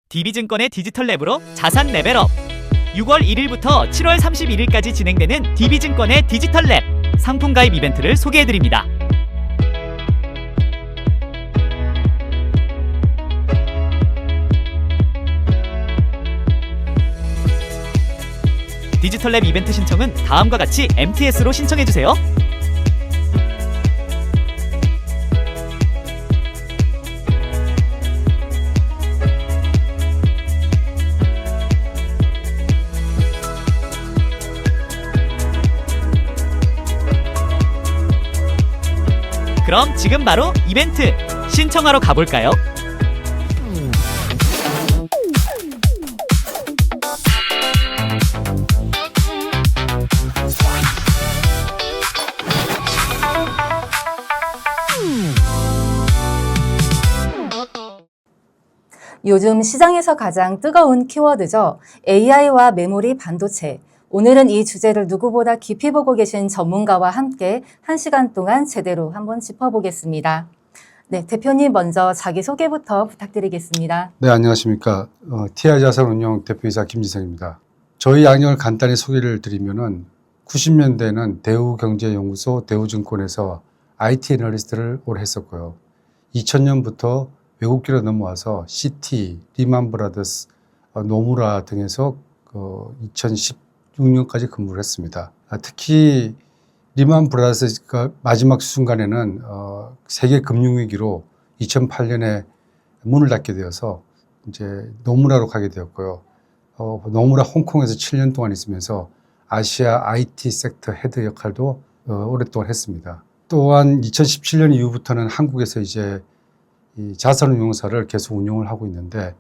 DB증권의 디지털 랩으로 자산 레벨업. 6월 1일부터 7월 31일까지 진행되는 DB증권의 디지털 랩 상품 가입 이벤트를 소개해드립니다. 디지털 랩 이벤트 신청은 다음과 같이 MTS로 신청해주세요. 그럼 지금 바로 이벤트 신청하러 가볼까요? 요즘 시장에서 가장 뜨거운 키워드죠. AI와 메모리 반도체. 오늘은 이 주제를 누구보다 깊이 보고 계신 전문가와 함께 1시간 동안 제대로 한번 짚어보겠습니다. 네, 대표님 먼저 자기소개부터 부탁드리겠습니다. 네, 안녕하십니까. TI자산운용 대표이사 김지성입니다. 저희 양력을 간단히 소개를 드리면은 90년대에는 대우경제연구소 대우증권에서 IT 애널리스트를 오래 했었고요. 2000년부터 외국기로 넘어와서 CT, 리만브라더스, 노무라 등에서 2016년까지 근무를 했습니다. 특히 리만브라더스가 마지막 순간에는 세계 금융위기로 2008년에 문을 닫게 되어서 이제 노무라로 가게 되었고요. 노무라 홍콩에서 7년 동안 있으면서 아시아 IT 섹터 헤드 역할도 오랫동안 했습니다. 또한 2017년 이후부터는 한국에서 이제 이 자산운용사를 계속 운영을 하고 있는데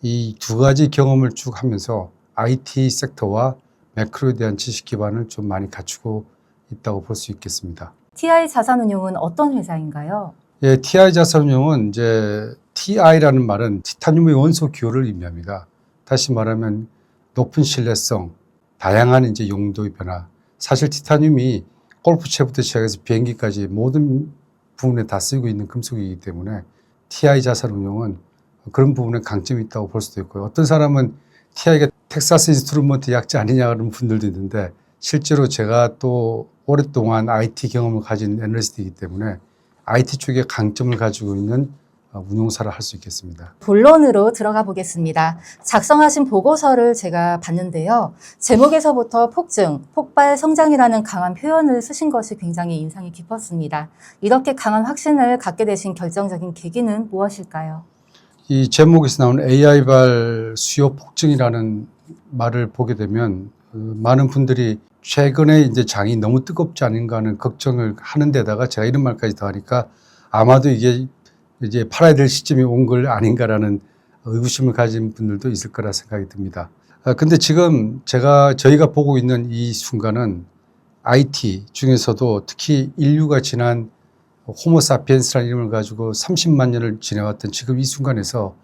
이 두 가지 경험을 쭉 하면서 IT 섹터와 매크로에 대한 지식 기반을 좀 많이 갖추고 있다고 볼 수 있겠습니다. TI 자산운용은 어떤 회사인가요? 예, TI 자산운용은 이제 TI라는 말은 티타늄의 원소 기호를 의미합니다. 다시 말하면 높은 신뢰성, 다양한 이제 용도의 변화. 사실 티타늄이 골프채부터 시작해서 비행기까지 모든 부분에 다 쓰이고 있는 금속이기 때문에 TI 자산운용은 그런 부분에 강점이 있다고 볼 수도 있고요. 어떤 사람은 TI가 텍사스 인스트루먼트 약자 아니냐 그런 분들도 있는데 실제로 제가 또 오랫동안 IT 경험을 가진 애널리스트이기 때문에 IT 쪽에 강점을 가지고 있는 운용사를 할 수 있겠습니다. 본론으로 들어가 보겠습니다. 작성하신 보고서를 제가 봤는데요. 제목에서부터 폭증, 폭발, 성장이라는 강한 표현을 쓰신 것이 굉장히 인상이 깊었습니다. 이렇게 강한 확신을 갖게 되신 결정적인 계기는 무엇일까요? 이 제목에서 나오는 AI발 수요 폭증이라는 말을 보게 되면 많은 분들이 최근에 이제 장이 너무 뜨겁지 않은가 하는 걱정을 하는 데다가 제가 이런 말까지 더하니까 아마도 이게 이제 팔아야 될 시점이 온 걸 아닌가라는 의구심을 가진 분들도 있을 거라 생각이 듭니다. 근데 지금 저희가 보고 있는 이 순간은 IT 중에서도 특히 인류가 지난 호모사피엔스라는 이름을 가지고 30만 년을 지내왔던 지금 이 순간에서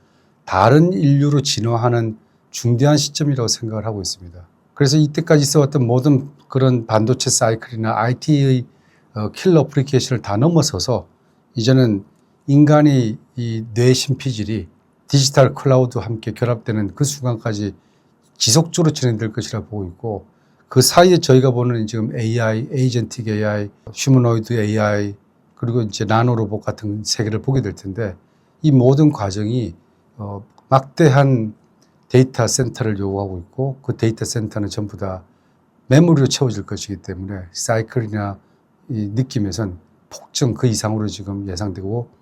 다른 인류로 진화하는 중대한 시점이라고 생각을 하고 있습니다. 그래서 이때까지 있어왔던 모든 그런 반도체 사이클이나 IT의 킬러 어플리케이션을 다 넘어서서 이제는 인간의 이 뇌 심피질이 디지털 클라우드와 함께 결합되는 그 순간까지 지속적으로 진행될 것이라 보고 있고 그 사이에 저희가 보는 지금 AI, 에이전틱 AI, 휴머노이드 AI 그리고 이제 나노 로봇 같은 세계를 보게 될 텐데 이 모든 과정이 막대한 데이터 센터를 요구하고 있고 그 데이터 센터는 전부 다 메모리로 채워질 것이기 때문에 사이클이나 이 느낌에선 폭증 그 이상으로 지금 예상되고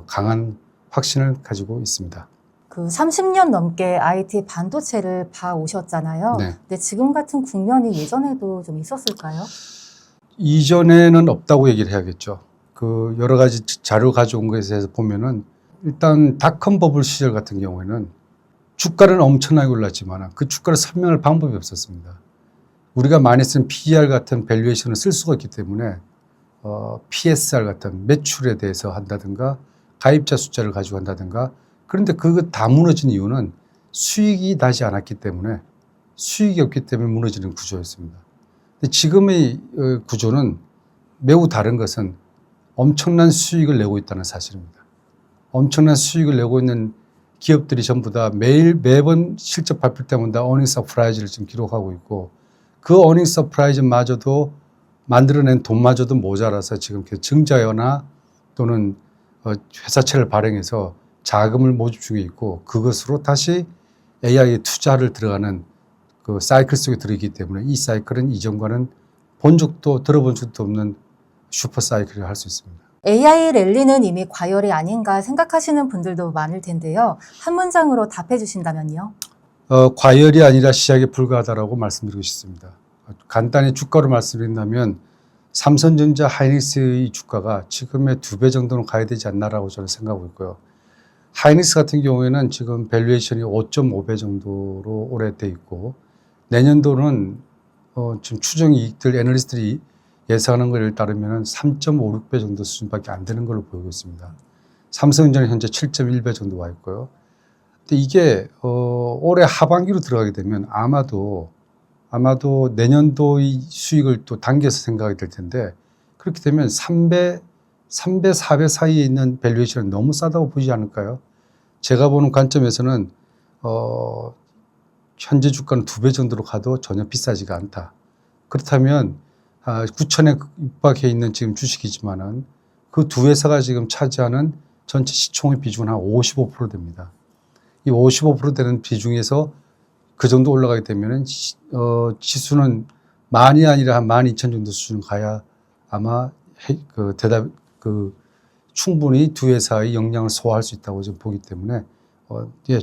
강한 확신을 가지고 있습니다. 그 30년 넘게 IT 반도체를 봐오셨잖아요. 네. 근데 지금 같은 국면이 예전에도 좀 있었을까요? 이전에는 없다고 얘기를 해야겠죠. 그 여러 가지 자료 가져온 것에 대해서 보면은 일단 닷컴 버블 시절 같은 경우에는 주가는 엄청나게 올랐지만 그 주가를 설명할 방법이 없었습니다. 우리가 많이 쓰는 PER 같은 밸류에이션을 쓸 수가 있기 때문에 PSR 같은 매출에 대해서 한다든가 가입자 숫자를 가지고 한다든가 그런데 그거 다 무너진 이유는 수익이 나지 않았기 때문에 수익이 없기 때문에 무너지는 구조였습니다. 근데 지금의 구조는 매우 다른 것은 엄청난 수익을 내고 있다는 사실입니다. 엄청난 수익을 내고 있는 기업들이 전부 다 매번 실적 발표 때마다 어닝 서프라이즈를 지금 기록하고 있고 그 어닝 서프라이즈마저도 만들어낸 돈마저도 모자라서 지금 증자여나 또는 회사채를 발행해서 자금을 모집 중에 있고 그것으로 다시 AI에 투자를 들어가는 그 사이클 속에 들어있기 때문에 이 사이클은 이전과는 들어본 적도 없는 슈퍼 사이클이라고 할 수 있습니다. AI 랠리는 이미 과열이 아닌가 생각하시는 분들도 많을 텐데요. 한 문장으로 답해 주신다면요. 과열이 아니라 시작에 불과하다라고 말씀드리고 싶습니다. 간단히 주가로 말씀드린다면 삼성전자 하이닉스의 주가가 지금의 2배 정도는 가야 되지 않나라고 저는 생각하고 있고요. 하이닉스 같은 경우에는 지금 밸류에이션이 5.5배 정도로 올해 돼 있고 내년도는 지금 추정 이익들 애널리스트들이 예상하는 것에 따르면 3.56배 정도 수준밖에 안 되는 걸로 보이고 있습니다. 삼성전자는 현재 7.1배 정도 와 있고요. 근데 이게 올해 하반기로 들어가게 되면 아마도 내년도의 수익을 또 당겨서 생각이 될 텐데 그렇게 되면 3배, 4배 사이에 있는 밸류에이션은 너무 싸다고 보지 않을까요? 제가 보는 관점에서는 현재 주가는 2배 정도로 가도 전혀 비싸지가 않다. 그렇다면 9천에 육박해 있는 지금 주식이지만은 그 두 회사가 지금 차지하는 전체 시총의 비중은 한 55% 됩니다. 이 55% 되는 비중에서 그 정도 올라가게 되면은 지수는 만이 아니라 한 12,000 정도 수준 가야 아마 충분히 두 회사의 역량을 소화할 수 있다고 좀 보기 때문에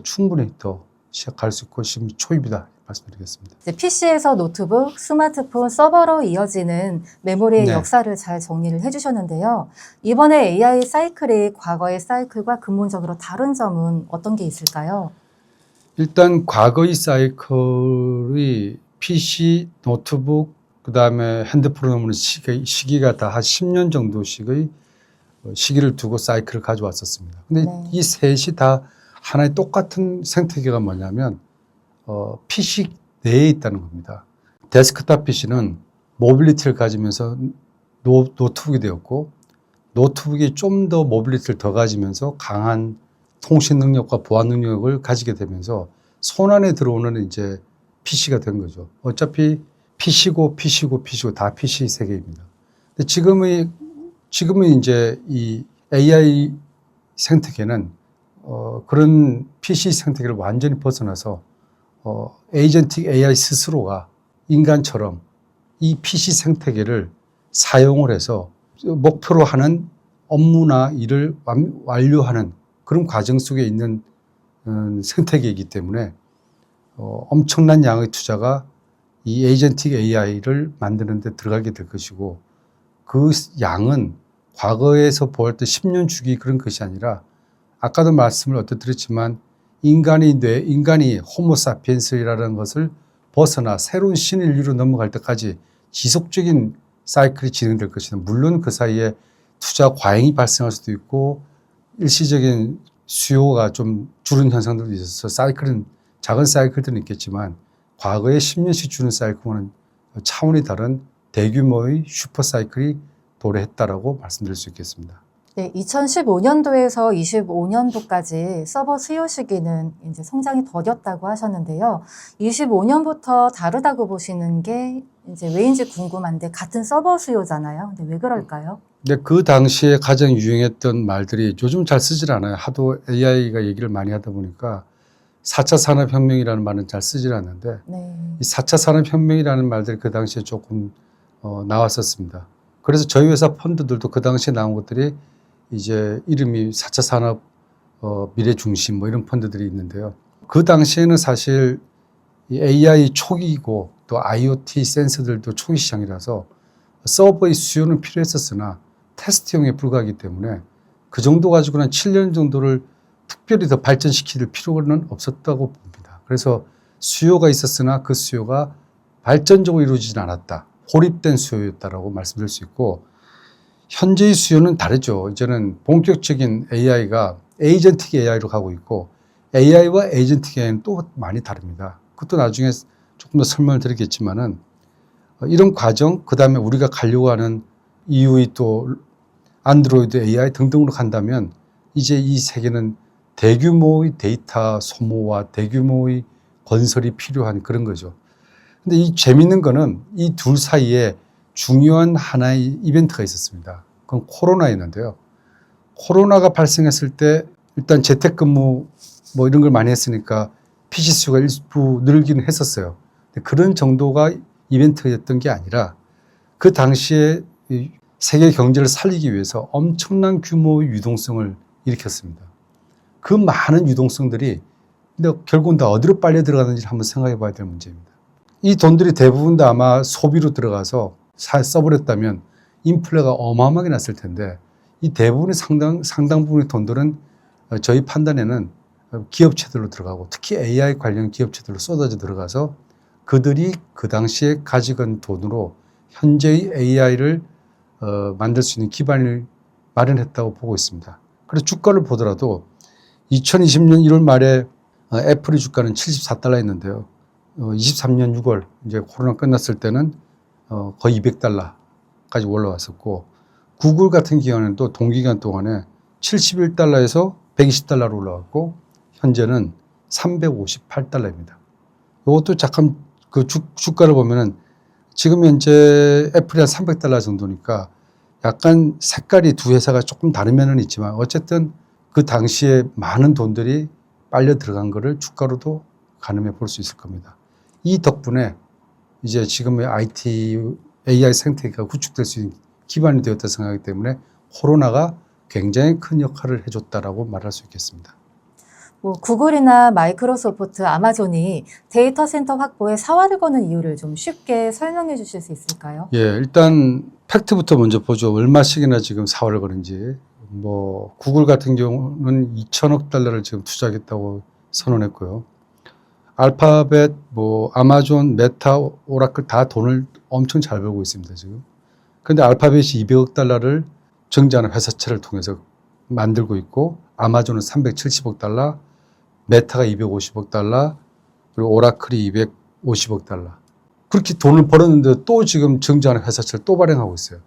충분히 더 시작할 수 있고 지금 초입이다 말씀드리겠습니다. PC에서 노트북, 스마트폰, 서버로 이어지는 메모리의 네. 역사를 잘 정리를 해주셨는데요. 이번에 AI 사이클이 과거의 사이클과 근본적으로 다른 점은 어떤 게 있을까요? 일단 과거의 사이클이 PC, 노트북, 그 다음에 핸드폰을 보는 시기가 다 한 10년 정도씩의 시기를 두고 사이클을 가져왔었습니다. 근데 네. 이 셋이 다 하나의 똑같은 생태계가 뭐냐면 PC 내에 있다는 겁니다. 데스크탑 PC는 모빌리티를 가지면서 노트북이 되었고 노트북이 좀 더 모빌리티를 더 가지면서 강한 통신 능력과 보안 능력을 가지게 되면서 손 안에 들어오는 이제 PC가 된 거죠. 어차피 PC고 다 PC 세계입니다. 근데 지금은 이제 이 AI 생태계는 그런 PC 생태계를 완전히 벗어나서 에이전틱 AI 스스로가 인간처럼 이 PC 생태계를 사용을 해서 목표로 하는 업무나 일을 완료하는 그런 과정 속에 있는 생태계이기 때문에 엄청난 양의 투자가 이 에이전틱 AI를 만드는 데 들어가게 될 것이고 그 양은 과거에서 보았던 10년 주기 그런 것이 아니라 아까도 말씀을 드렸지만 인간이 호모사피엔스라는 것을 벗어나 새로운 신인류로 넘어갈 때까지 지속적인 사이클이 진행될 것이다. 물론 그 사이에 투자 과잉이 발생할 수도 있고 일시적인 수요가 좀 줄은 현상들도 있어서 작은 사이클들은 있겠지만 과거에 10년씩 주는 사이클과는 차원이 다른 대규모의 슈퍼 사이클이 도래했다라고 말씀드릴 수 있겠습니다. 네, 2015년도에서 25년도까지 서버 수요 시기는 이제 성장이 더뎠다고 하셨는데요. 25년부터 다르다고 보시는 게 이제 왜인지 궁금한데 같은 서버 수요잖아요. 근데 왜 그럴까요? 근데 그 당시에 가장 유행했던 말들이 요즘 잘 쓰질 않아요. 하도 AI가 얘기를 많이 하다 보니까 4차 산업혁명이라는 말은 잘 쓰질 않는데 네. 이 4차 산업혁명이라는 말들이 그 당시에 조금 나왔었습니다. 그래서 저희 회사 펀드들도 그 당시에 나온 것들이 이제 이름이 4차 산업 미래 중심 뭐 이런 펀드들이 있는데요. 그 당시에는 사실 이 AI 초기이고 또 IoT 센서들도 초기 시장이라서 서버의 수요는 필요했었으나 테스트용에 불과하기 때문에 그 정도 가지고는 7년 정도를 특별히 더 발전시킬 필요는 없었다고 봅니다. 그래서 수요가 있었으나 그 수요가 발전적으로 이루어지진 않았다. 고립된 수요였다라고 말씀드릴 수 있고 현재의 수요는 다르죠. 이제는 본격적인 AI가 에이전틱 AI로 가고 있고 AI와 에이전틱 AI는 또 많이 다릅니다. 그것도 나중에 조금 더 설명을 드리겠지만은 이런 과정, 그 다음에 우리가 가려고 하는 이후의 또 안드로이드 AI 등등으로 간다면 이제 이 세계는 대규모의 데이터 소모와 대규모의 건설이 필요한 그런 거죠. 근데 이 재밌는 거는 이 둘 사이에 중요한 하나의 이벤트가 있었습니다. 그건 코로나였는데요. 코로나가 발생했을 때 일단 재택근무 뭐 이런 걸 많이 했으니까 PC 수가 일부 늘기는 했었어요. 근데 그런 정도가 이벤트였던 게 아니라 그 당시에 이 세계 경제를 살리기 위해서 엄청난 규모의 유동성을 일으켰습니다. 그 많은 유동성들이 근데 결국은 다 어디로 빨려 들어가는지 한번 생각해 봐야 될 문제입니다. 이 돈들이 대부분 다 아마 소비로 들어가서 써버렸다면 인플레가 어마어마하게 났을 텐데 이 대부분의 상당 부분의 돈들은 저희 판단에는 기업체들로 들어가고 특히 AI 관련 기업체들로 쏟아져 들어가서 그들이 그 당시에 가지고 돈으로 현재의 AI를 만들 수 있는 기반을 마련했다고 보고 있습니다. 그래서 주가를 보더라도 2020년 1월 말에 애플의 주가는 74달러였는데요. 23년 6월 이제 코로나 끝났을 때는 거의 200달러까지 올라왔었고 구글 같은 경우에는 동기간 동안에 71달러에서 120달러로 올라왔고 현재는 358달러입니다. 이것도 잠깐 그 주가를 보면은 지금 현재 애플이 한 300달러 정도니까 약간 색깔이 두 회사가 조금 다른 면은 있지만 어쨌든 그 당시에 많은 돈들이 빨려 들어간 거를 주가로도 가늠해 볼 수 있을 겁니다. 이 덕분에 이제 지금의 AI 생태계가 구축될 수 있는 기반이 되었다 생각하기 때문에 코로나가 굉장히 큰 역할을 해줬다라고 말할 수 있겠습니다. 뭐 구글이나 마이크로소프트, 아마존이 데이터 센터 확보에 사활을 거는 이유를 좀 쉽게 설명해 주실 수 있을까요? 예, 일단 팩트부터 먼저 보죠. 얼마씩이나 지금 사활을 거는지. 뭐 구글 같은 경우는 2천억 달러를 지금 투자하겠다고 선언했고요. 알파벳, 뭐 아마존, 메타, 오라클 다 돈을 엄청 잘 벌고 있습니다, 지금. 그런데 알파벳이 200억 달러를 정지하는 회사채를 통해서 만들고 있고 아마존은 370억 달러, 메타가 250억 달러, 그리고 오라클이 250억 달러. 그렇게 돈을 벌었는데 또 지금 정지하는 회사채를 또 발행하고 있어요.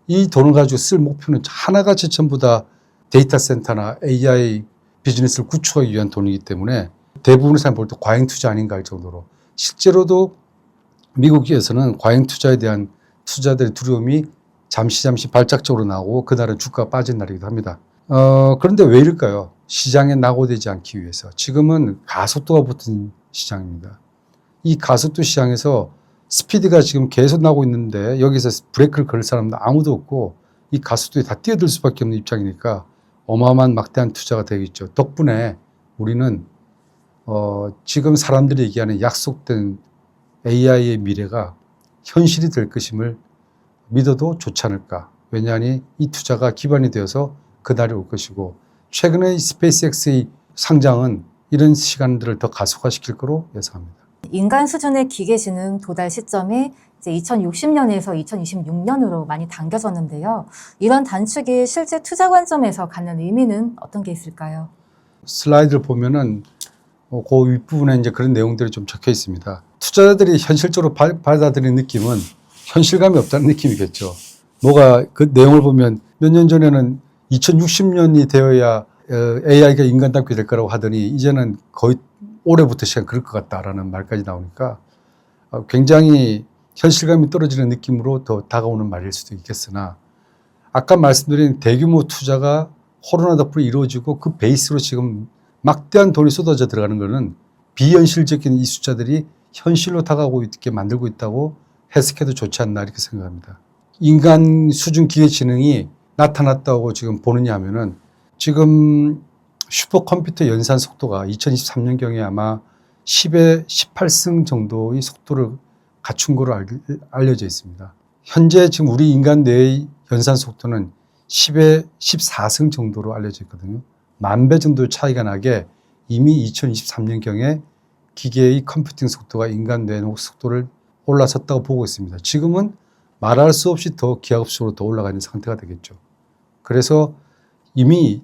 이 돈을 가지고 쓸 목표는 하나같이 전부 다 데이터 센터나 AI 비즈니스를 구축하기 위한 돈이기 때문에 대부분의 사람이 볼 때 과잉 투자 아닌가 할 정도로 실제로도 미국에서는 과잉 투자에 대한 투자들의 두려움이 잠시 발작적으로 나오고 그날은 주가가 빠진 날이기도 합니다. 그런데 왜 이럴까요? 시장에 낙오되지 않기 위해서. 지금은 가속도가 붙은 시장입니다. 이 가속도 시장에서 스피드가 지금 계속 나고 있는데 여기서 브레이크를 걸 사람도 아무도 없고 이 가속도에 다 뛰어들 수밖에 없는 입장이니까 어마어마한 막대한 투자가 되겠죠. 덕분에 우리는 지금 사람들이 얘기하는 약속된 AI의 미래가 현실이 될 것임을 믿어도 좋지 않을까. 왜냐하니 이 투자가 기반이 되어서 그날이 올 것이고 최근의 스페이스X의 상장은 이런 시간들을 더 가속화시킬 거로 예상합니다. 인간 수준의 기계지능 도달 시점이 이제 2060년에서 2026년으로 많이 당겨졌는데요. 이런 단축이 실제 투자 관점에서 갖는 의미는 어떤 게 있을까요? 슬라이드를 보면은 그 윗부분에 이제 그런 내용들이 좀 적혀 있습니다. 투자자들이 현실적으로 받아들이는 느낌은 현실감이 없다는 느낌이겠죠. 뭐가 그 내용을 보면 몇 년 전에는 2060년이 되어야 AI가 인간답게 될 거라고 하더니 이제는 거의 올해부터 시작 그럴 것 같다라는 말까지 나오니까 굉장히 현실감이 떨어지는 느낌으로 더 다가오는 말일 수도 있겠으나 아까 말씀드린 대규모 투자가 코로나 덕분에 이루어지고 그 베이스로 지금 막대한 돈이 쏟아져 들어가는 것은 비현실적인 이 숫자들이 현실로 다가오고 있게 만들고 있다고 해석해도 좋지 않나 이렇게 생각합니다. 인간 수준 기계지능이 나타났다고 지금 보느냐 하면은 지금 슈퍼컴퓨터 연산 속도가 2023년경에 아마 10에 18승 정도의 속도를 갖춘 거로 알려져 있습니다. 현재 지금 우리 인간 뇌의 연산 속도는 10에 14승 정도로 알려져 있거든요. 10,000배 정도 차이가 나게 이미 2023년경에 기계의 컴퓨팅 속도가 인간 뇌 속도를 올라섰다고 보고 있습니다. 지금은 말할 수 없이 더 기하급수로 더 올라가 있는 상태가 되겠죠. 그래서 이미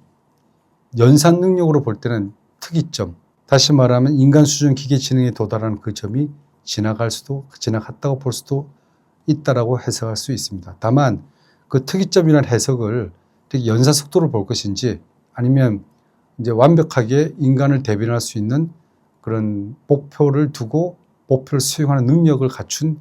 연산 능력으로 볼 때는 특이점, 다시 말하면 인간 수준 기계 지능에 도달하는 그 점이 지나갔다고 볼 수도 있다라고 해석할 수 있습니다. 다만 그 특이점이라는 해석을 연산 속도를 볼 것인지 아니면 이제 완벽하게 인간을 대변할 수 있는 그런 목표를 두고 목표를 수행하는 능력을 갖춘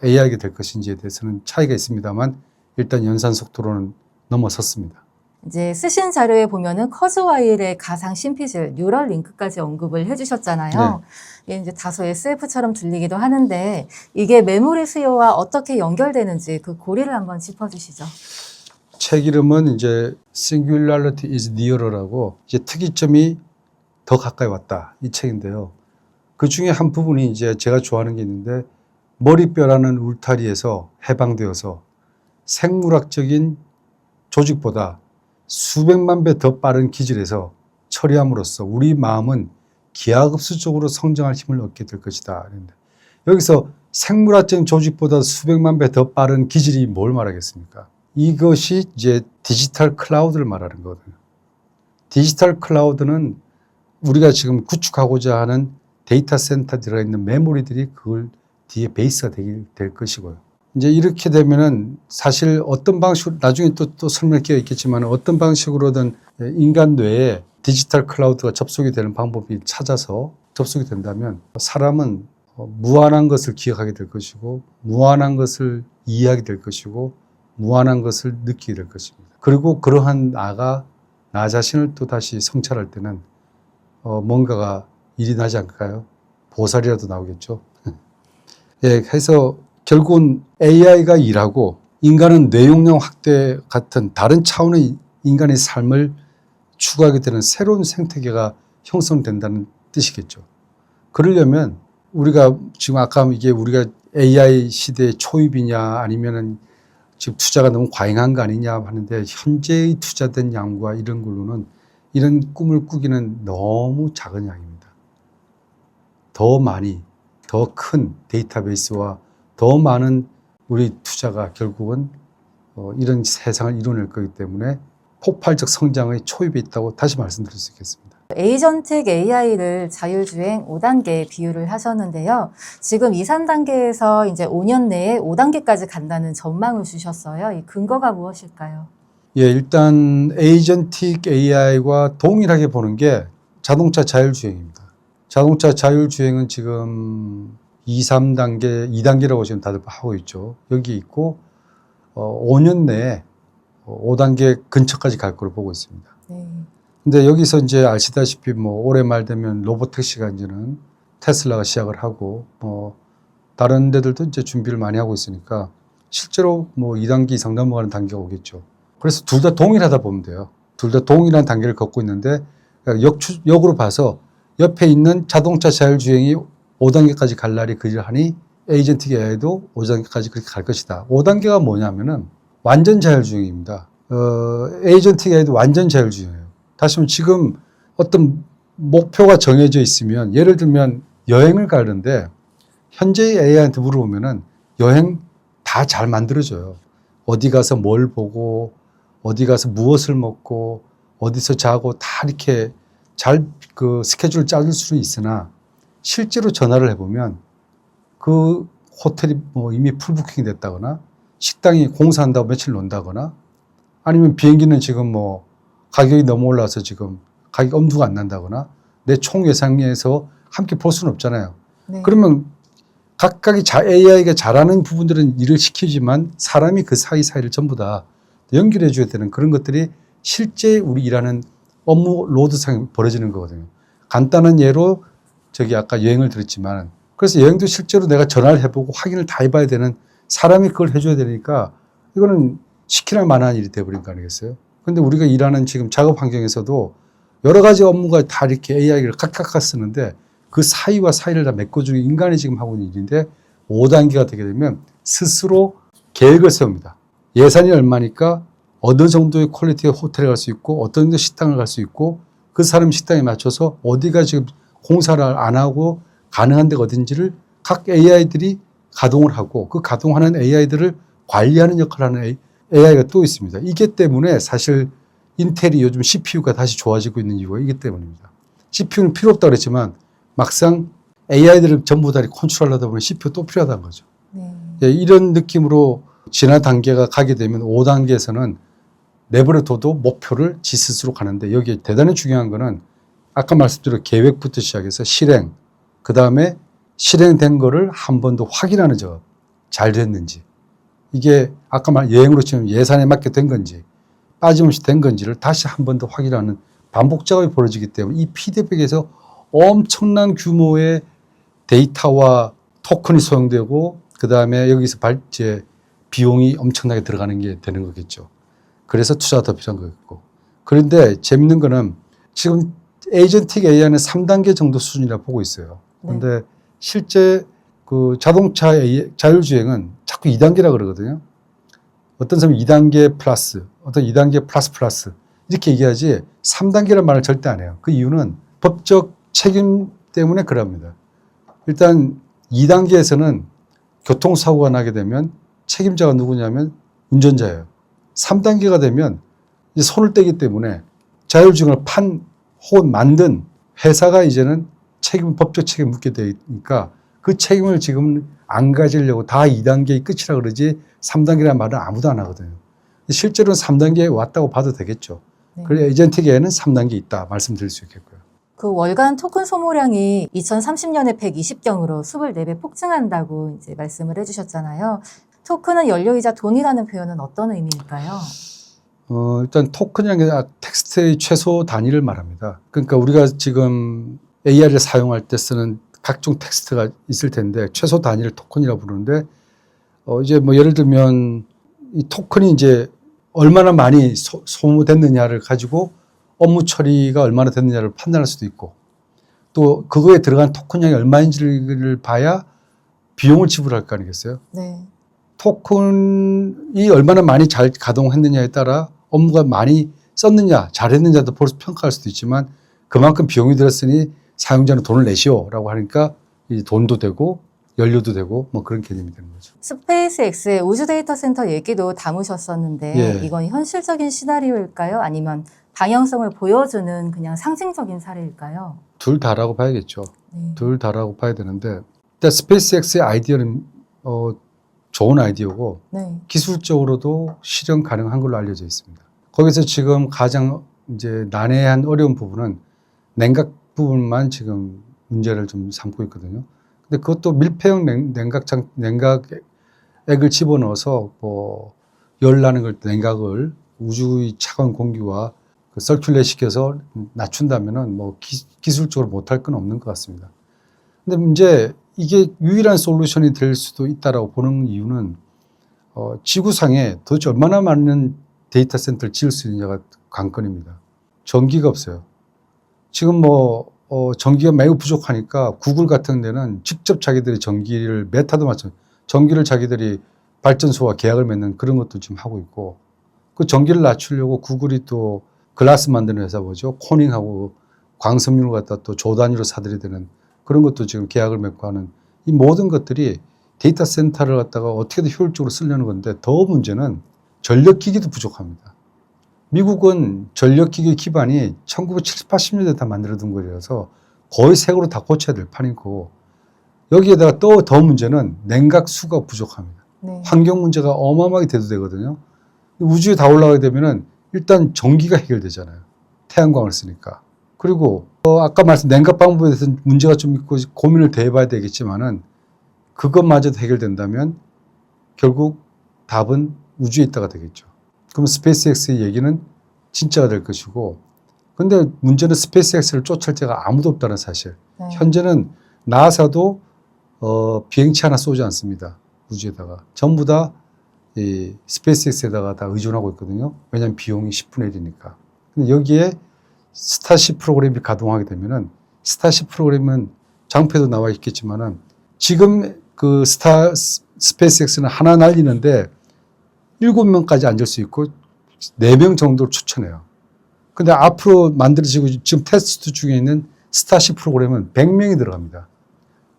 AI가 될 것인지에 대해서는 차이가 있습니다만 일단 연산 속도로는 넘어섰습니다. 이제 쓰신 자료에 보면은 커즈와일의 가상 신피즐 뉴럴 링크까지 언급을 해주셨잖아요. 이게 이제 다소 SF처럼 들리기도 하는데 이게 메모리 수요와 어떻게 연결되는지 그 고리를 한번 짚어주시죠. 책 이름은 이제 Singularity is Nearer라고 이제 특이점이 더 가까이 왔다 이 책인데요. 그 중에 한 부분이 이제 제가 좋아하는 게 있는데 머리뼈라는 울타리에서 해방되어서 생물학적인 조직보다 수백만 배 더 빠른 기질에서 처리함으로써 우리 마음은 기하급수적으로 성장할 힘을 얻게 될 것이다. 여기서 생물학적인 조직보다 수백만 배 더 빠른 기질이 뭘 말하겠습니까? 이것이 이제 디지털 클라우드를 말하는 거거든요. 디지털 클라우드는 우리가 지금 구축하고자 하는 데이터 센터에 들어있는 메모리들이 그걸 뒤에 베이스가 될 것이고요. 이제 이렇게 되면은 사실 어떤 방식으로 나중에 또 설명할 기회가 있겠지만 어떤 방식으로든 인간 뇌에 디지털 클라우드가 접속이 되는 방법이 찾아서 접속이 된다면 사람은 무한한 것을 기억하게 될 것이고 무한한 것을 이해하게 될 것이고 무한한 것을 느끼게 될 것입니다. 그리고 그러한 나 자신을 또 다시 성찰할 때는 뭔가가 일이 나지 않을까요? 보살이라도 나오겠죠. 예, 해서 결국은 AI가 일하고 인간은 뇌용량 확대 같은 다른 차원의 인간의 삶을 추구하게 되는 새로운 생태계가 형성된다는 뜻이겠죠. 그러려면 우리가 지금 아까 이게 우리가 AI 시대의 초입이냐 아니면은 지금 투자가 너무 과잉한 거 아니냐 하는데 현재의 투자된 양과 이런 걸로는 이런 꿈을 꾸기는 너무 작은 양입니다. 더 많이, 더 큰 데이터베이스와 더 많은 우리 투자가 결국은 이런 세상을 이뤄낼 거기 때문에 폭발적 성장의 초입에 있다고 다시 말씀드릴 수 있겠습니다. 에이전틱 AI를 자율주행 5단계에 비유를 하셨는데요. 지금 2, 3단계에서 이제 5년 내에 5단계까지 간다는 전망을 주셨어요. 이 근거가 무엇일까요? 예, 일단 에이전틱 AI와 동일하게 보는 게 자동차 자율주행입니다. 자동차 자율주행은 지금 2, 3단계, 2단계라고 지금 다들 하고 있죠. 여기 있고 5년 내에 5단계 근처까지 갈 거로 보고 있습니다. 네. 근데 여기서 이제 아시다시피 뭐 올해 말 되면 로보택시가 이제는 테슬라가 시작을 하고 다른 데들도 이제 준비를 많이 하고 있으니까 실제로 뭐 2단계 이상 넘어가는 단계가 오겠죠. 그래서 둘 다 동일하다 보면 돼요. 둘 다 동일한 단계를 걷고 있는데 역으로 봐서 옆에 있는 자동차 자율주행이 5단계까지 갈 날이 그리하니 에이전틱 AI도 5단계까지 그렇게 갈 것이다. 5단계가 뭐냐면은 완전 자율주행입니다. 에이전틱 AI도 완전 자율주행이에요. 다시 말하면 지금 어떤 목표가 정해져 있으면 예를 들면 여행을 가는데 현재의 AI한테 물어보면은 여행 다 잘 만들어줘요. 어디 가서 뭘 보고 어디 가서 무엇을 먹고 어디서 자고 다 이렇게 잘 그 스케줄을 짜줄 수는 있으나 실제로 전화를 해보면 그 호텔이 뭐 이미 풀부킹이 됐다거나 식당이 공사한다고 며칠 논다거나 아니면 비행기는 지금 뭐 가격이 너무 올라서 지금 가격 엄두가 안 난다거나 내 총 예상에서 함께 볼 수는 없잖아요. 네. 그러면 각각이 AI가 잘하는 부분들은 일을 시키지만 사람이 그 사이사이를 전부 다 연결해 줘야 되는 그런 것들이 실제 우리 일하는 업무 로드상에 벌어지는 거거든요. 간단한 예로 저기 아까 여행을 들었지만 그래서 여행도 실제로 내가 전화를 해보고 확인을 다 해봐야 되는 사람이 그걸 해줘야 되니까 이거는 시키랄 만한 일이 돼버린 거 아니겠어요? 근데 우리가 일하는 지금 작업 환경에서도 여러 가지 업무가 다 이렇게 AI를 각각 쓰는데 그 사이와 사이를 다 메꿔주는 인간이 지금 하고 있는 일인데 5단계가 되게 되면 스스로 계획을 세웁니다. 예산이 얼마니까 어느 정도의 퀄리티의 호텔에 갈 수 있고 어떤 정도 식당을 갈 수 있고 그 사람 식당에 맞춰서 어디가 지금 공사를 안 하고 가능한 데가 어딘지를 각 AI들이 가동을 하고 그 가동하는 AI들을 관리하는 역할을 하는 AI가 또 있습니다. 이게 때문에 사실 인텔이 요즘 CPU가 다시 좋아지고 있는 이유가 이기 때문입니다. CPU는 필요 없다고 그랬지만 막상 AI들을 전부 다 컨트롤하다 보면 CPU 또 필요하다는 거죠. 네. 예, 이런 느낌으로 지난 단계가 가게 되면 5단계에서는 내버려둬도 목표를 지 스스로 가는데 여기에 대단히 중요한 거는 아까 말씀드린 계획부터 시작해서 실행, 그 다음에 실행된 거를 한 번 더 확인하는 작업, 잘 됐는지. 이게 아까 여행으로 치면 예산에 맞게 된 건지 빠짐없이 된 건지를 다시 한 번 더 확인하는 반복 작업이 벌어지기 때문에 이 피드백에서 엄청난 규모의 데이터와 토큰이 소용되고 그 다음에 여기서 비용이 엄청나게 들어가는 게 되는 거겠죠. 그래서 투자가 더 필요한 거겠고. 그런데 재밌는 거는 지금 에이전틱 AI는 3단계 정도 수준이라 보고 있어요. 그런데 실제 그 자동차 자율주행은 자꾸 2단계라 그러거든요. 어떤 사람은 2단계 플러스, 어떤 2단계 플러스 이렇게 얘기하지 3단계라는 말을 절대 안 해요. 그 이유는 법적 책임 때문에 그럽니다. 일단 2단계에서는 교통사고가 나게 되면 책임자가 누구냐면 운전자예요. 3단계가 되면 이제 손을 떼기 때문에 자율주행을 혹은 만든 회사가 이제는 법적 책임을 묻게 되니까 그 책임을 지금 안 가지려고 다 2단계의 끝이라 그러지 3단계라는 말은 아무도 안 하거든요. 실제로는 3단계에 왔다고 봐도 되겠죠. 네. 그래서 에이전틱에는 3단계 있다 말씀드릴 수 있겠고요. 그 월간 토큰 소모량이 2030년에 120경으로 24배 폭증한다고 이제 말씀을 해주셨잖아요. 토큰은 연료이자 돈이라는 표현은 어떤 의미일까요? 일단 토큰이라는 게 텍스트의 최소 단위를 말합니다. 그러니까 우리가 지금 AI를 사용할 때 쓰는 각종 텍스트가 있을 텐데 최소 단위를 토큰이라고 부르는데 이제 뭐 예를 들면 이 토큰이 이제 얼마나 많이 소모됐느냐를 가지고 업무 처리가 얼마나 됐느냐를 판단할 수도 있고 또 그거에 들어간 토큰량이 얼마인지를 봐야 비용을 지불할 거 아니겠어요? 네. 토큰이 얼마나 많이 잘 가동했느냐에 따라 업무가 많이 썼느냐, 잘했느냐도 평가할 수도 있지만 그만큼 비용이 들었으니 사용자는 돈을 내시오라고 하니까 이 돈도 되고 연료도 되고 뭐 그런 개념이 되는 거죠. 스페이스X의 우주 데이터 센터 얘기도 담으셨었는데 예. 이건 현실적인 시나리오일까요? 아니면 방향성을 보여주는 그냥 상징적인 사례일까요? 둘 다라고 봐야겠죠. 네. 둘 다라고 봐야 되는데 일단 스페이스X의 아이디어는 좋은 아이디어고 네. 기술적으로도 실현 가능한 걸로 알려져 있습니다. 거기서 지금 가장 이제 난해한 어려운 부분은 냉각 부분만 지금 문제를 좀 삼고 있거든요. 근데 그것도 밀폐형 냉각액을 집어넣어서 뭐 열 나는 걸 냉각을 우주의 차가운 공기와 서큘레이트 시켜서 낮춘다면은 뭐 기술적으로 못할 건 없는 것 같습니다. 근데 이제 이게 유일한 솔루션이 될 수도 있다라고 보는 이유는 지구상에 도대체 얼마나 많은 데이터 센터를 지을 수 있느냐가 관건입니다. 전기가 없어요. 지금 전기가 매우 부족하니까 구글 같은 데는 직접 자기들이 전기를 메타도 마찬가지 전기를 자기들이 발전소와 계약을 맺는 그런 것도 지금 하고 있고 그 전기를 낮추려고 구글이 또 글라스 만드는 회사 보죠. 코닝하고 광섬유를 갖다 또 조 단위로 사들여야 되는 그런 것도 지금 계약을 맺고 하는 이 모든 것들이 데이터 센터를 갖다가 어떻게든 효율적으로 쓰려는 건데 더 문제는 전력기기도 부족합니다. 미국은 전력기기 기반이 1970, 80년대에 다 만들어둔 거라서 거의 새 거로 다 고쳐야 될 판이고 여기에다가 또 더 문제는 냉각수가 부족합니다. 네. 환경 문제가 어마어마하게 대두되거든요. 우주에 다 올라가게 되면은 일단 전기가 해결되잖아요. 태양광을 쓰니까. 그리고 아까 말씀 냉각 방법에 대해서 문제가 좀 있고 고민을 더 해봐야 되겠지만은 그것마저도 해결된다면 결국 답은 우주에 있다가 되겠죠. 그럼 스페이스X의 얘기는 진짜가 될 것이고 근데 문제는 스페이스X를 쫓을 자가 아무도 없다는 사실. 네. 현재는 나사도 비행체 하나 쏘지 않습니다. 우주에다가. 전부 다 이 스페이스X에다가 다 의존하고 있거든요. 왜냐하면 비용이 10분의 1이니까. 근데 여기에 스타쉽 프로그램이 가동하게 되면은 스타쉽 프로그램은 장표도 나와 있겠지만은 지금 그 스페이스X는 하나 날리는데 7명까지 앉을 수 있고 4명 정도를 추천해요. 근데 앞으로 만들어지고 지금 테스트 중에 있는 스타쉽 프로그램은 100명이 들어갑니다.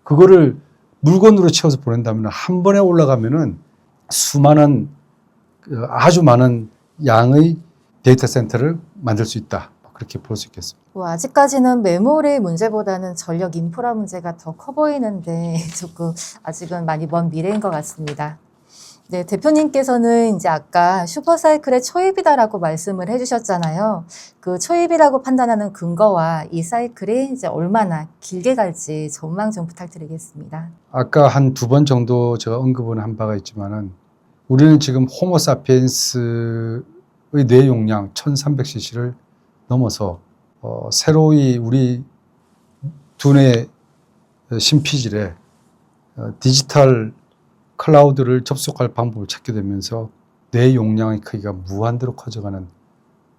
그거를 물건으로 채워서 보낸다면 한 번에 올라가면은 수많은 아주 많은 양의 데이터 센터를 만들 수 있다. 그렇게 볼 수 있겠습니다. 뭐 아직까지는 메모리 문제보다는 전력 인프라 문제가 더 커 보이는데 조금 아직은 많이 먼 미래인 것 같습니다. 네, 대표님께서는 이제 아까 슈퍼사이클의 초입이다라고 말씀을 해주셨잖아요. 그 초입이라고 판단하는 근거와 이 사이클이 이제 얼마나 길게 갈지 전망 좀 부탁드리겠습니다. 아까 한 2번 정도 제가 언급은 한 바가 있지만은 우리는 지금 호모사피엔스의 뇌 용량 1300cc를 넘어서 새로이 우리 두뇌 심피질에 디지털 클라우드를 접속할 방법을 찾게 되면서 뇌 용량의 크기가 무한대로 커져가는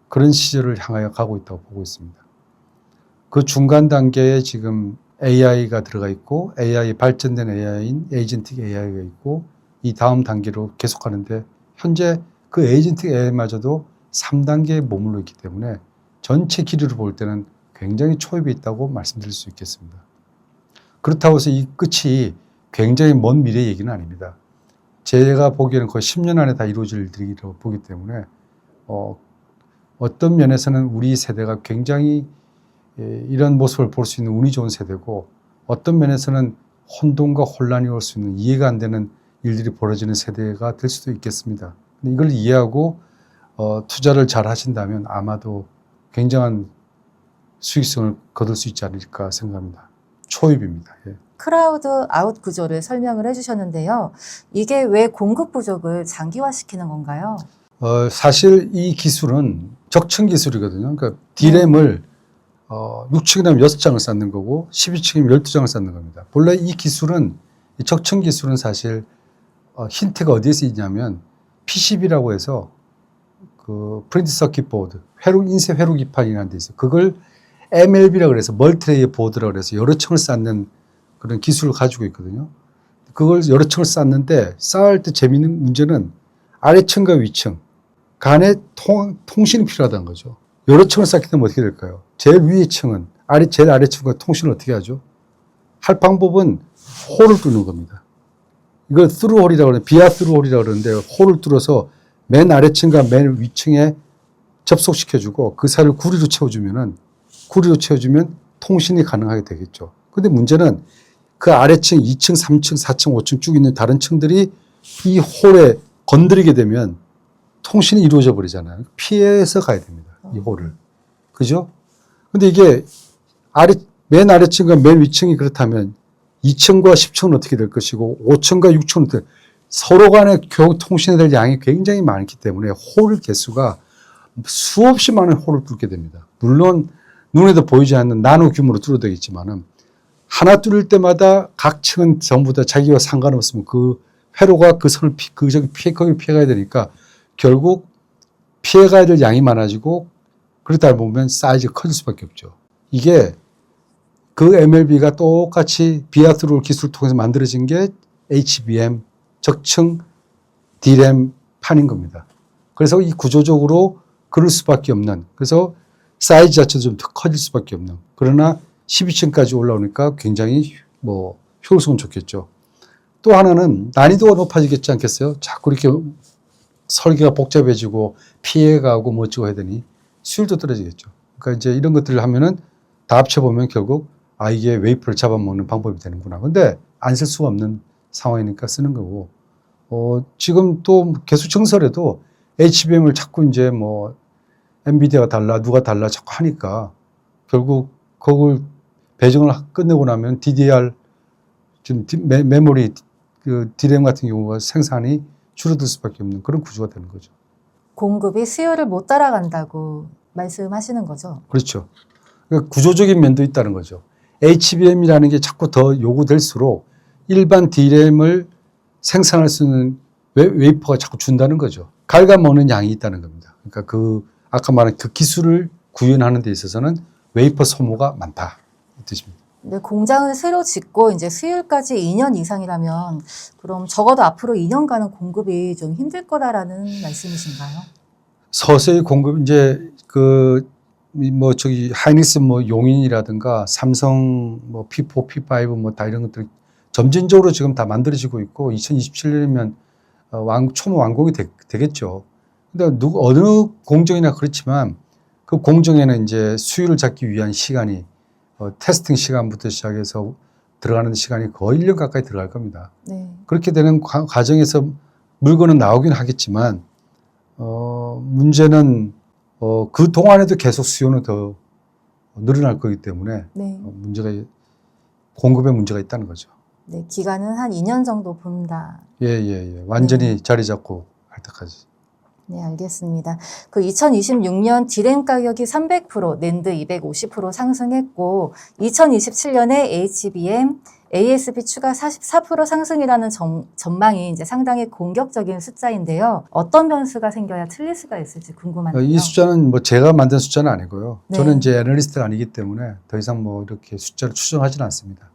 그런 시절을 향하여 가고 있다고 보고 있습니다. 그 중간 단계에 지금 AI가 들어가 있고 AI 발전된 AI인 에이전틱 AI가 있고 이 다음 단계로 계속하는데 현재 그 에이전틱 AI마저도 3단계에 머물러 있기 때문에 전체 길이를 볼 때는 굉장히 초입에 있다고 말씀드릴 수 있겠습니다. 그렇다고 해서 이 끝이 굉장히 먼 미래 얘기는 아닙니다. 제가 보기에는 거의 10년 안에 다 이루어질 일들이라고 보기 때문에 어떤 면에서는 우리 세대가 굉장히 이런 모습을 볼 수 있는 운이 좋은 세대고 어떤 면에서는 혼돈과 혼란이 올 수 있는 이해가 안 되는 일들이 벌어지는 세대가 될 수도 있겠습니다. 근데 이걸 이해하고 투자를 잘 하신다면 아마도 굉장한 수익성을 거둘 수 있지 않을까 생각합니다. 초입입니다. 예. 크라우드 아웃 구조를 설명을 해주셨는데요. 이게 왜 공급 부족을 장기화시키는 건가요? 사실 이 기술은 적층 기술이거든요. 그러니까 D램을 6층이라면 6장을 쌓는 거고 12층이면 12장을 쌓는 겁니다. 본래 이 기술은 이 적층 기술은 사실 힌트가 어디에서 있냐면 PCB라고 해서 그 프린트 서킷 보드, 인쇄 회로기판이라는 데 있어요. 그걸 MLB라고 해서 멀티레이어 보드라고 해서 여러 층을 쌓는 그런 기술을 가지고 있거든요. 그걸 여러 층을 쌓는데 쌓을 때 재미있는 문제는 아래층과 위층 간에 통신이 필요하다는 거죠. 여러 층을 쌓게 되면 어떻게 될까요? 제일 위의 층은 제일 아래층과 통신을 어떻게 하죠? 할 방법은 홀을 뚫는 겁니다. 이걸 스루홀이라고 그러는데 비아 스루홀이라고 그러는데 홀을 뚫어서 맨 아래층과 맨 위층에 접속시켜주고 그 사이를 구리로 채워주면 통신이 가능하게 되겠죠. 근데 문제는 그 아래층 2층, 3층, 4층, 5층 쭉 있는 다른 층들이 이 홀에 건드리게 되면 통신이 이루어져 버리잖아요. 피해서 가야 됩니다. 이 홀을. 그죠? 근데 이게 맨 아래층과 맨 위층이 그렇다면 2층과 10층은 어떻게 될 것이고 5층과 6층은 어떻게 서로 간에 통신해야 될 양이 굉장히 많기 때문에 홀 개수가 수없이 많은 홀을 뚫게 됩니다. 물론 눈에도 보이지 않는 나노 규모로 뚫어도 되겠지만은 하나 뚫을 때마다 각 층은 전부 다 자기와 상관없으면 그 회로가 그 선을 거기 피해가야 되니까 결국 피해가야 될 양이 많아지고 그러다 보면 사이즈가 커질 수밖에 없죠. 이게 그 MLB가 똑같이 비아트롤 기술을 통해서 만들어진 게 HBM 적층 D램 판인 겁니다. 그래서 이 구조적으로 그럴 수밖에 없는, 그래서 사이즈 자체도 좀 더 커질 수밖에 없는, 그러나 12층까지 올라오니까 굉장히 효율성은 좋겠죠. 또 하나는 난이도가 높아지겠지 않겠어요? 자꾸 이렇게 설계가 복잡해지고 피해가고 어쩌고 하더니 수율도 떨어지겠죠. 그러니까 이제 이런 것들을 하면은 다 합쳐보면 결국 이게 웨이프를 잡아먹는 방법이 되는구나. 근데 안 쓸 수가 없는 상황이니까 쓰는 거고, 지금 또 계속 정설에도 HBM을 자꾸 이제 엔비디아가 달라, 누가 달라 자꾸 하니까 결국 그걸 배정을 끝내고 나면 DDR, 지금 메모리, 그 D램 같은 경우가 생산이 줄어들 수밖에 없는 그런 구조가 되는 거죠. 공급이 수요를 못 따라간다고 말씀하시는 거죠? 그렇죠. 그러니까 구조적인 면도 있다는 거죠. HBM이라는 게 자꾸 더 요구될수록 일반 D램을 생산할 수 있는 웨이퍼가 자꾸 준다는 거죠. 갉아먹는 양이 있다는 겁니다. 그러니까 아까 말한 그 기술을 구현하는 데 있어서는 웨이퍼 소모가 많다. 이 뜻입니다. 네, 공장을 새로 짓고 이제 수율까지 2년 이상이라면 그럼 적어도 앞으로 2년간은 공급이 좀 힘들 거다라는 말씀이신가요? 서서히 공급, 이제 하이닉스 용인이라든가 삼성 P4, P5 다 이런 것들 점진적으로 지금 다 만들어지고 있고 2027년이면 초모 완공이 되겠죠. 근데 어느 공정이나 그렇지만 그 공정에는 이제 수율을 잡기 위한 시간이 테스팅 시간부터 시작해서 들어가는 시간이 거의 1년 가까이 들어갈 겁니다. 네. 그렇게 되는 과정에서 물건은 나오긴 하겠지만 문제는 그 동안에도 계속 수요는 더 늘어날 거기 때문에 네. 공급에 문제가 있다는 거죠. 네, 기간은 한 2년 정도 본다. 예. 완전히 자리 잡고 할 때까지. 네, 알겠습니다. 그 2026년 디램 가격이 300%, 낸드 250% 상승했고 2027년에 HBM, ASP 추가 44% 상승이라는 전망이 이제 상당히 공격적인 숫자인데요. 어떤 변수가 생겨야 틀릴 수가 있을지 궁금한데요. 이 숫자는 뭐 제가 만든 숫자는 아니고요. 네. 저는 이제 애널리스트가 아니기 때문에 더 이상 뭐 이렇게 숫자를 추정하지는 않습니다.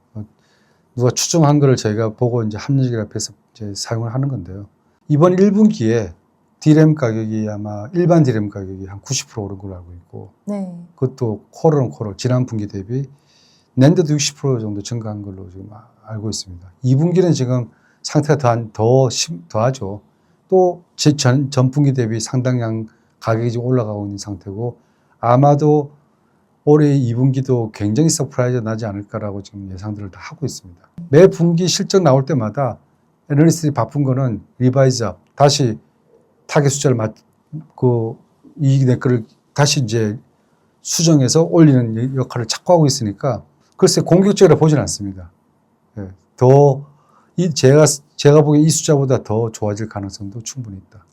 누가 추정한 거를 저희가 보고 이제 합리적이라고 해서 이제 사용을 하는 건데요. 이번 1분기에 디램 가격이 아마 일반 디램 가격이 한 90% 오른 걸로 알고 있고, 네. 그것도 쿼터 지난 분기 대비 낸드도 60% 정도 증가한 걸로 지금 알고 있습니다. 2분기는 지금 상태가 더하죠. 또 전 분기 대비 상당량 가격이 지금 올라가고 있는 상태고, 아마도 올해 2분기도 굉장히 서프라이즈 나지 않을까라고 지금 예상들을 다 하고 있습니다. 매 분기 실적 나올 때마다 애널리스트들이 바쁜 거는 리바이즈업, 다시 타겟 숫자를 이익 내거를 다시 이제 수정해서 올리는 역할을 자꾸 하고 있으니까 글쎄 공격적으로 보진 않습니다. 예, 제가 보기엔 이 숫자보다 더 좋아질 가능성도 충분히 있다.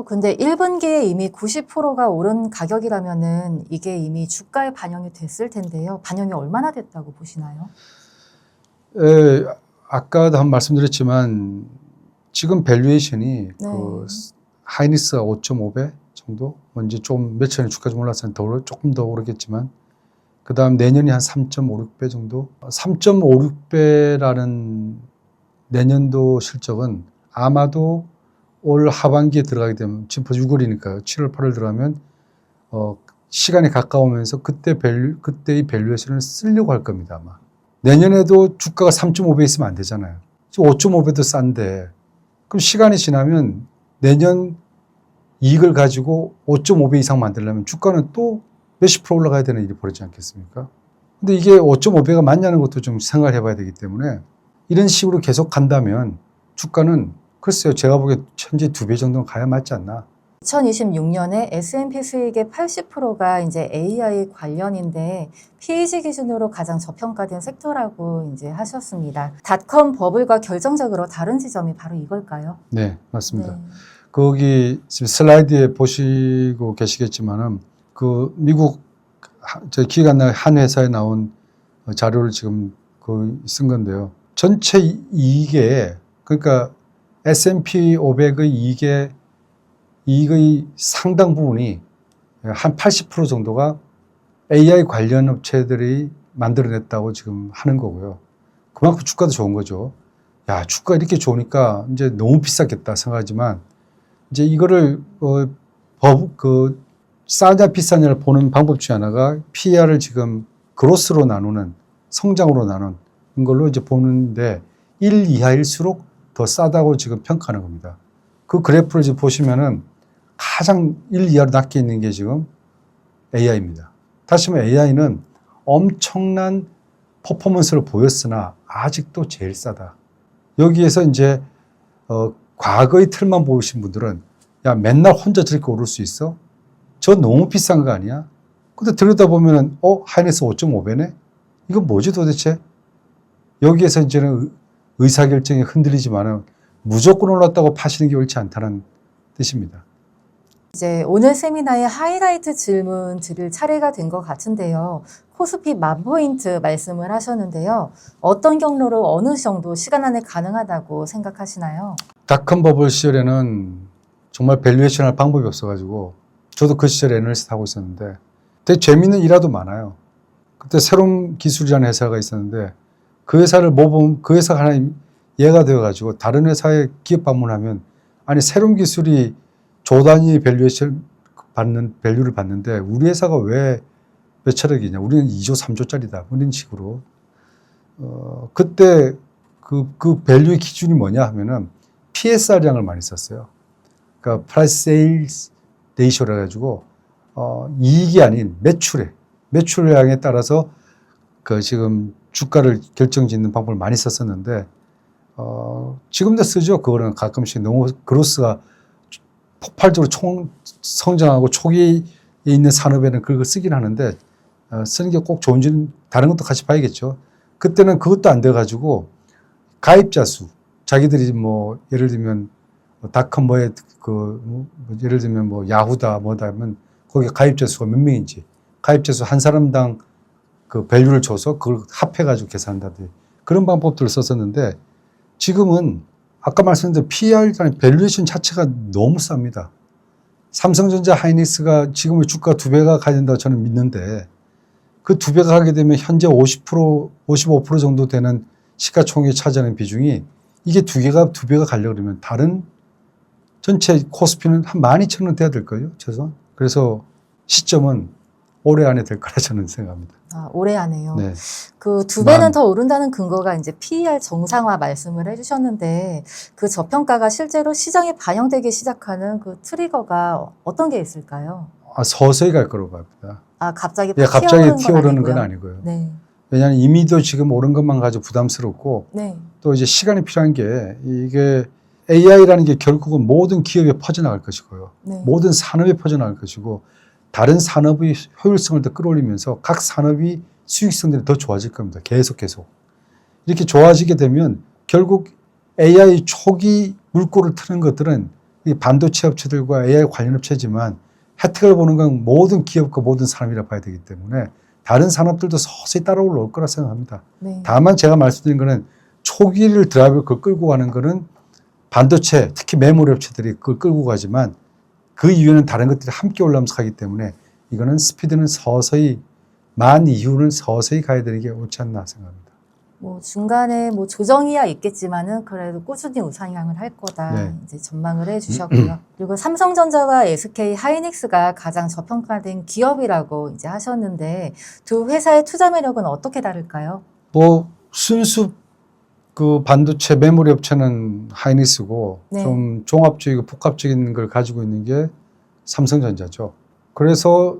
근데 1분기에 이미 90%가 오른 가격이라면은 이게 이미 주가에 반영이 됐을 텐데요. 반영이 얼마나 됐다고 보시나요? 아까도 한 말씀드렸지만 지금 밸류에이션이 네. 그 하이닉스가 5.5배 정도, 먼저 좀 며칠 전에 주가 좀 올랐으면 조금 더 오르겠지만, 그 다음 내년이 한 3.56배 정도. 3.56배라는 내년도 실적은 아마도 올 하반기에 들어가게 되면, 지금 벌써 6월이니까요. 7월, 8월 들어가면 시간이 가까우면서 그때의 밸류에이션을 쓰려고 할 겁니다, 아마. 내년에도 주가가 3.5배 있으면 안 되잖아요. 지금 5.5배도 싼데, 그럼 시간이 지나면 내년 이익을 가지고 5.5배 이상 만들려면 주가는 또 몇십 프로 올라가야 되는 일이 벌어지지 않겠습니까? 근데 이게 5.5배가 맞냐는 것도 좀 생각을 해봐야 되기 때문에, 이런 식으로 계속 간다면 주가는 글쎄요, 제가 보기에 현재 2배 정도는 가야 맞지 않나. 2026년에 S&P 수익의 80%가 이제 AI 관련인데 PEG 기준으로 가장 저평가된 섹터라고 이제 하셨습니다. 닷컴 버블과 결정적으로 다른 지점이 바로 이걸까요? 네, 맞습니다. 네. 거기 지금 슬라이드에 보시고 계시겠지만은 그 미국 저 기획 안 나는 한 회사에 나온 자료를 지금 쓴 건데요. 전체 이익에, 그러니까 S&P 500의 이익의 상당 부분이 한 80% 정도가 AI 관련 업체들이 만들어냈다고 지금 하는 거고요. 그만큼 주가도 좋은 거죠. 야, 주가 이렇게 좋으니까 이제 너무 비쌌겠다 생각하지만, 이제 이거를 싸냐 비싸냐를 보는 방법 중 하나가 PER을 지금 그로스로 나누는, 성장으로 나누는 걸로 이제 보는데 1 이하일수록 더 싸다고 지금 평가하는 겁니다. 그 그래프를 지금 보시면은 가장 1 이하로 낮게 있는 게 지금 AI입니다. 다시 말해 AI는 엄청난 퍼포먼스를 보였으나 아직도 제일 싸다. 여기에서 이제 과거의 틀만 보신 분들은 야, 맨날 혼자 저렇게 오를 수 있어? 저 너무 비싼 거 아니야? 근데 들여다보면은 하이닉스 5.5배네? 이건 뭐지 도대체? 여기에서 이제는 의사결정이 흔들리지만은 무조건 올랐다고 파시는 게 옳지 않다는 뜻입니다. 이제 오늘 세미나의 하이라이트 질문 드릴 차례가 된 것 같은데요. 코스피 10,000포인트 말씀을 하셨는데요. 어떤 경로로 어느 정도 시간 안에 가능하다고 생각하시나요? 닷컴 버블 시절에는 정말 밸류에이션 할 방법이 없어가지고 저도 그 시절에 애널리스트 하고 있었는데 되게 재밌는 일화도 많아요. 그때 새로운 기술이라는 회사가 있었는데 그 회사를 모범, 그 회사가 하나 예가 되어가지고 다른 회사에 기업 방문하면 아니 새로운 기술이 조 단위 밸류에이션 밸류를 받는데 우리 회사가 왜 몇천억이냐, 우리는 2조 3조짜리다 이런 식으로 그때 그 밸류의 기준이 뭐냐 하면은 PSR량을 많이 썼어요. 그러니까 Price Sales Ratio라 가지고 이익이 아닌 매출량에 따라서 그 지금 주가를 결정짓는 방법을 많이 썼었는데 지금도 쓰죠. 그거는 가끔씩 너무 그로스가 폭발적으로 성장하고 초기에 있는 산업에는 그걸 쓰긴 하는데 쓰는 게 꼭 좋은지는 다른 것도 같이 봐야겠죠. 그때는 그것도 안 돼가지고 가입자 수, 자기들이 뭐 예를 들면 닷컴 예를 들면 뭐 야후다 뭐다 하면 거기 가입자 수가 몇 명인지 가입자 수 한 사람당 그 밸류를 줘서 그걸 합해가지고 계산한다든지 그런 방법들을 썼었는데 지금은 아까 말씀드린 PER이라는 밸류에이션 자체가 너무 쌉니다. 삼성전자 하이닉스가 지금의 주가 2배가 가야 된다고 저는 믿는데 그 2배가 가게 되면 현재 50%, 55% 정도 되는 시가총액이 차지하는 비중이 이게 2배가 가려고 그러면 다른 전체 코스피는 한 12,000원 돼야 될 거예요. 최소한. 그래서 시점은 올해 안에 될 거라 저는 생각합니다. 올해 안에요. 네. 그 2배는 더 오른다는 근거가 이제 PER 정상화 말씀을 해주셨는데 그 저평가가 실제로 시장에 반영되기 시작하는 그 트리거가 어떤 게 있을까요? 서서히 갈 거라고 봅니다. 갑자기 갑자기 튀어오르는 건 아니고요. 네. 왜냐하면 이미도 지금 오른 것만 가지고 부담스럽고 네. 또 이제 시간이 필요한 게 이게 AI라는 게 결국은 모든 기업에 퍼져나갈 것이고요. 네. 모든 산업에 퍼져나갈 것이고 다른 산업의 효율성을 더 끌어올리면서 각 산업이 수익성들이 더 좋아질 겁니다. 계속. 이렇게 좋아지게 되면 결국 AI 초기 물꼬를 트는 것들은 이 반도체 업체들과 AI 관련 업체지만 혜택을 보는 건 모든 기업과 모든 산업이라 봐야 되기 때문에 다른 산업들도 서서히 따라 올라올 거라 생각합니다. 네. 다만 제가 말씀드린 거는 초기를 드라이브를 끌고 가는 거는 반도체, 특히 메모리 업체들이 그걸 끌고 가지만 그 이후에는 다른 것들이 함께 올라오면서 가기 때문에 이거는 스피드는 서서히 만 이후는 서서히 가야 되는 게 옳지 않나 생각합니다. 뭐 중간에 뭐 조정이야 있겠지만은 그래도 꾸준히 우상향을 할 거다 네. 이제 전망을 해주셨고요. 그리고 삼성전자와 SK 하이닉스가 가장 저평가된 기업이라고 이제 하셨는데 두 회사의 투자 매력은 어떻게 다를까요? 뭐 순수 그 반도체 메모리 업체는 하이닉스고 네. 좀 종합적이고 복합적인 걸 가지고 있는 게 삼성전자죠. 그래서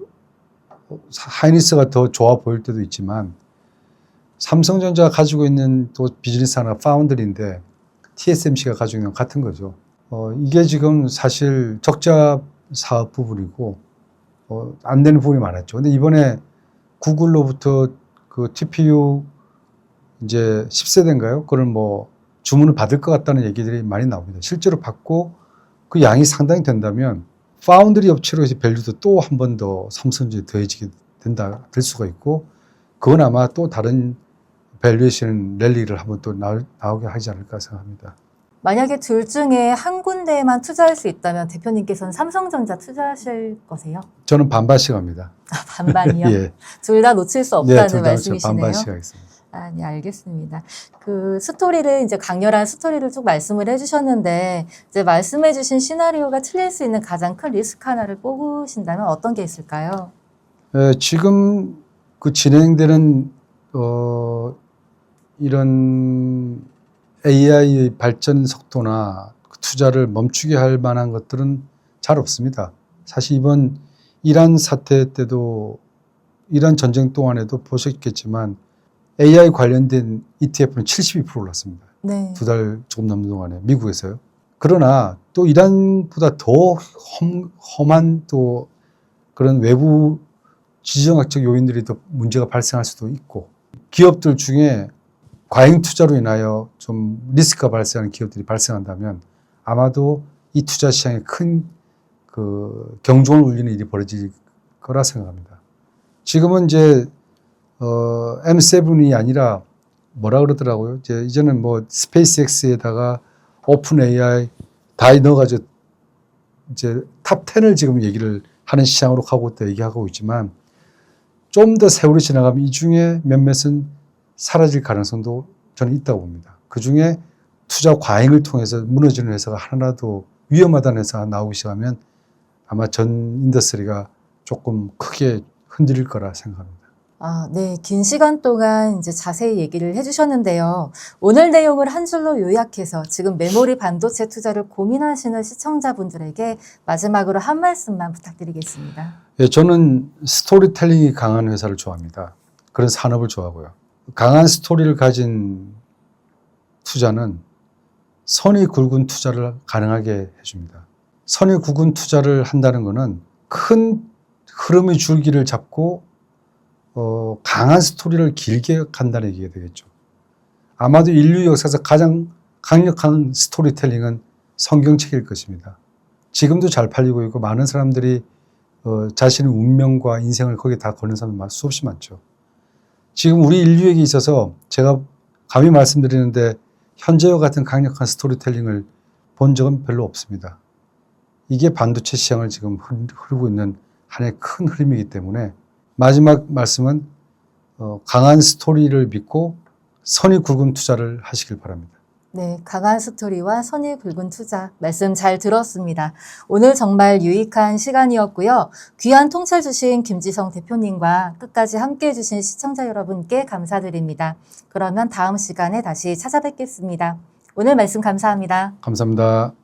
하이닉스가 더 좋아 보일 때도 있지만 삼성전자가 가지고 있는 또 비즈니스 하나 파운드리인데 TSMC가 가지고 있는 건 같은 거죠. 이게 지금 사실 적자 사업 부분이고 안 되는 부분이 많았죠. 근데 이번에 구글로부터 그 TPU 이제 10세대인가요? 그걸 뭐 주문을 받을 것 같다는 얘기들이 많이 나옵니다. 실제로 받고 그 양이 상당히 된다면 파운드리 업체로 이제 밸류도 또 한 번 더 삼성전자에 더해지게 될 수가 있고 그건 아마 또 다른 밸류에이션 랠리를 한번 또 나오게 하지 않을까 생각합니다. 만약에 둘 중에 한 군데에만 투자할 수 있다면 대표님께서는 삼성전자 투자하실 거세요? 저는 반반씩 합니다. 반반이요? 예. 둘 다 놓칠 수 네, 없다는 둘 다 말씀이시네요. 반반씩 하겠습니다. 네, 알겠습니다. 그 스토리를 이제 강렬한 스토리를 쭉 말씀을 해주셨는데 이제 말씀해주신 시나리오가 틀릴 수 있는 가장 큰 리스크 하나를 뽑으신다면 어떤 게 있을까요? 지금 그 진행되는 이런 AI의 발전 속도나 투자를 멈추게 할 만한 것들은 잘 없습니다. 사실 이번 이란 사태 때도 이란 전쟁 동안에도 보셨겠지만 AI 관련된 ETF는 72% 올랐습니다. 네. 2달 조금 넘는 동안에 미국에서요. 그러나 또 이란보다 더 험한 또 그런 외부 지정학적 요인들이 더 문제가 발생할 수도 있고 기업들 중에 과잉 투자로 인하여 좀 리스크가 발생하는 기업들이 발생한다면 아마도 이 투자 시장에 큰 그 경종을 울리는 일이 벌어질 거라 생각합니다. 지금은 이제 M7이 아니라 뭐라 그러더라고요. 이제는 뭐 스페이스X에다가 오픈 AI 다 넣어가지고 이제 탑 10을 지금 얘기를 하는 시장으로 가고 있다 얘기하고 있지만 좀 더 세월이 지나가면 이 중에 몇몇은 사라질 가능성도 저는 있다고 봅니다. 그 중에 투자 과잉을 통해서 무너지는 회사가 하나라도 위험하다는 회사가 나오기 시작하면 아마 전 인더스트리가 조금 크게 흔들릴 거라 생각합니다. 네. 긴 시간 동안 이제 자세히 얘기를 해주셨는데요. 오늘 내용을 한 줄로 요약해서 지금 메모리 반도체 투자를 고민하시는 시청자분들에게 마지막으로 한 말씀만 부탁드리겠습니다. 예, 저는 스토리텔링이 강한 회사를 좋아합니다. 그런 산업을 좋아하고요. 강한 스토리를 가진 투자는 선이 굵은 투자를 가능하게 해줍니다. 선이 굵은 투자를 한다는 것은 큰 흐름의 줄기를 잡고 강한 스토리를 길게 간다는 얘기가 되겠죠. 아마도 인류 역사에서 가장 강력한 스토리텔링은 성경책일 것입니다. 지금도 잘 팔리고 있고 많은 사람들이 자신의 운명과 인생을 거기에 다 거는 사람이 수없이 많죠. 지금 우리 인류에게 있어서 제가 감히 말씀드리는데 현재와 같은 강력한 스토리텔링을 본 적은 별로 없습니다. 이게 반도체 시장을 지금 흐르고 있는 하나의 큰 흐름이기 때문에 마지막 말씀은 강한 스토리를 믿고 선이 굵은 투자를 하시길 바랍니다. 네, 강한 스토리와 선이 굵은 투자 말씀 잘 들었습니다. 오늘 정말 유익한 시간이었고요. 귀한 통찰 주신 김지성 대표님과 끝까지 함께해 주신 시청자 여러분께 감사드립니다. 그러면 다음 시간에 다시 찾아뵙겠습니다. 오늘 말씀 감사합니다. 감사합니다.